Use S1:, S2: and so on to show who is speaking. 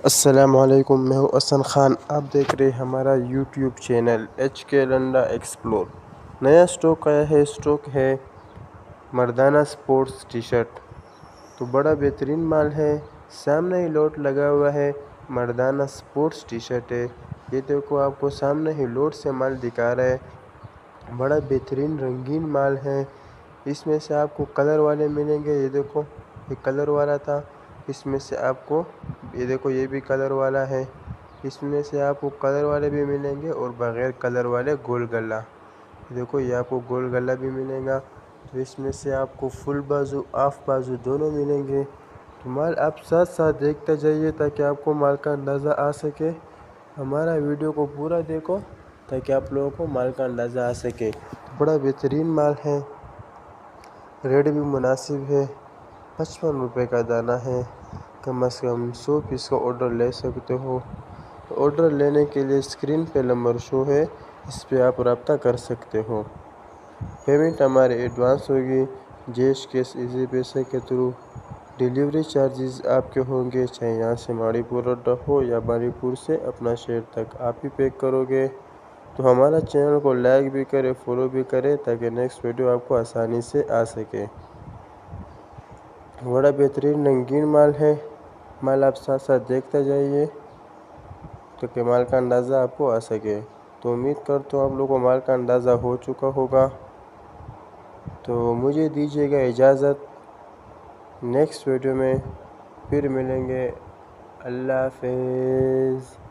S1: السلام علیکم، میں ہوں حسن خان۔ آپ دیکھ رہے ہیں ہمارا YouTube channel HK Linda explore. نیا سٹاک آیا ہے، سٹاک ہے مردانہ سپورٹس ٹی شرٹ۔ تو بڑا بہترین مال ہے، سامنے ہی لوٹ لگا ہوا ہے، مردانہ سپورٹس ٹی شرٹ ہے۔ یہ دیکھو آپ کو سامنے ہی لوٹ سے مال دکھا رہا ہے، بڑا بہترین رنگین مال ہے۔ اس میں سے آپ کو کلر والے ملیں گے، یہ دیکھو یہ کلر والا تھا، اس میں سے آپ کو یہ دیکھو یہ بھی کلر والا ہے، اس میں سے آپ کو کلر والے بھی ملیں گے اور بغیر کلر والے گول گلا، دیکھو یہ آپ کو گول گلا بھی ملے گا۔ تو اس میں سے آپ کو فل بازو آف بازو دونوں ملیں گے۔ تو مال آپ ساتھ ساتھ دیکھتے جائیے تاکہ آپ کو مال کا اندازہ آ سکے۔ ہمارا ویڈیو کو پورا دیکھو تاکہ آپ لوگوں کو مال کا اندازہ آ سکے۔ بڑا بہترین مال ہے، ریٹ بھی مناسب ہے، 55 روپے کا دانہ ہے۔ کم از کم 100 پیس کا آرڈر لے سکتے ہو۔ آرڈر لینے کے لیے اسکرین پہ نمبر شو ہے، اس پہ آپ رابطہ کر سکتے ہو۔ پیمنٹ ہمارے ایڈوانس ہوگی، جیش کیش ایزی پیسے کے تھرو۔ ڈیلیوری چارجز آپ کے ہوں گے، چاہے یہاں سے ماڑی پور اڈا ہو یا ماڑی پور سے اپنا شہر تک آپ ہی پیک کرو گے۔ تو ہمارا چینل کو لائک بھی کرے، فالو بھی کرے تاکہ نیکسٹ ویڈیو آپ کو آسانی سے آ سکے۔ بڑا بہترین رنگین مال ہے، مال آپ ساتھ ساتھ دیکھتے جائیے تاکہ مال کا اندازہ آپ کو آ سکے۔ تو امید کرتا ہوں آپ لوگوں کو مال کا اندازہ ہو چکا ہوگا۔ تو مجھے دیجیے گا اجازت، نیکسٹ ویڈیو میں پھر ملیں گے۔ اللہ حافظ۔